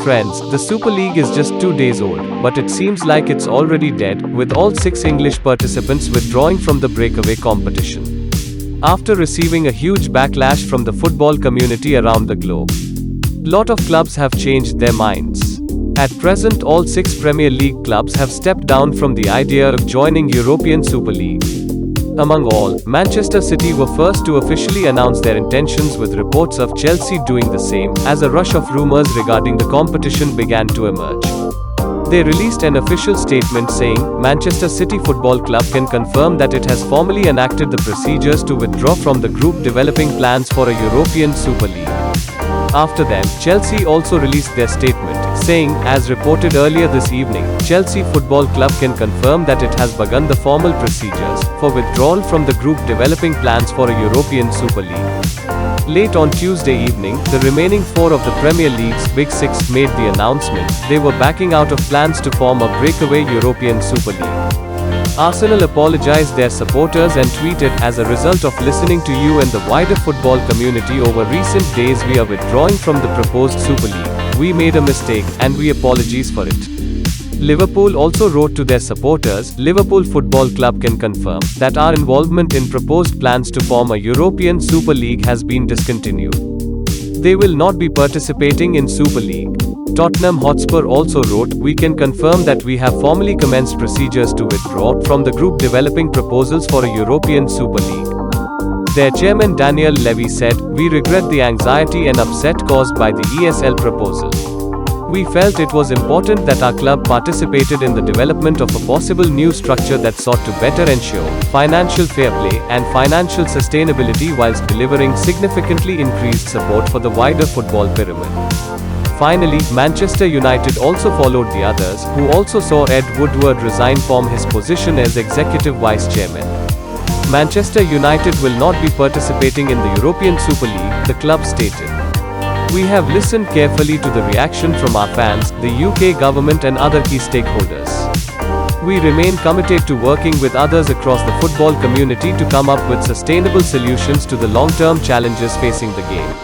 Friends, the Super League is just 2 days old, but it seems like it's already dead, with all 6 English participants withdrawing from the breakaway competition. After receiving a huge backlash from the football community around the globe, lot of clubs have changed their minds. At present, all 6 Premier League clubs have stepped down from the idea of joining European Super League. Among all, Manchester City were first to officially announce their intentions, with reports of Chelsea doing the same, as a rush of rumors regarding the competition began to emerge. They released an official statement saying, Manchester City Football Club can confirm that it has formally enacted the procedures to withdraw from the group developing plans for a European Super League. After them, Chelsea also released their statement, saying, as reported earlier this evening, Chelsea Football Club can confirm that it has begun the formal procedures for withdrawal from the group developing plans for a European Super League. Late on Tuesday evening, the remaining 4 of the Premier League's Big Six made the announcement they were backing out of plans to form a breakaway European Super League. Arsenal apologized their supporters and tweeted, as a result of listening to you and the wider football community over recent days, we are withdrawing from the proposed Super League. We made a mistake, and we apologize for it. Liverpool also wrote to their supporters, Liverpool Football Club can confirm that our involvement in proposed plans to form a European Super League has been discontinued. They will not be participating in Super League. Tottenham Hotspur also wrote, we can confirm that we have formally commenced procedures to withdraw from the group developing proposals for a European Super League. Their chairman Daniel Levy said, we regret the anxiety and upset caused by the ESL proposal. We felt it was important that our club participated in the development of a possible new structure that sought to better ensure financial fair play and financial sustainability whilst delivering significantly increased support for the wider football pyramid. Finally, Manchester United also followed the others, who also saw Ed Woodward resign from his position as executive vice chairman. Manchester United will not be participating in the European Super League, the club stated. We have listened carefully to the reaction from our fans, the UK government and other key stakeholders. We remain committed to working with others across the football community to come up with sustainable solutions to the long-term challenges facing the game.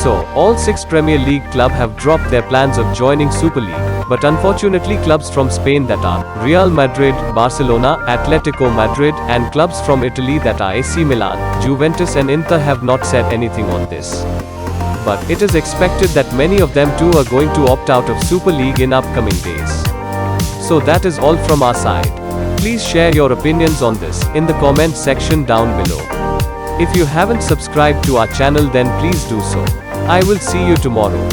So, all 6 Premier League clubs have dropped their plans of joining Super League, but unfortunately clubs from Spain that are Real Madrid, Barcelona, Atletico Madrid, and clubs from Italy that are AC Milan, Juventus and Inter have not said anything on this. But it is expected that many of them too are going to opt out of Super League in upcoming days. So that is all from our side. Please share your opinions on this in the comment section down below. If you haven't subscribed to our channel, then please do so. I will see you tomorrow.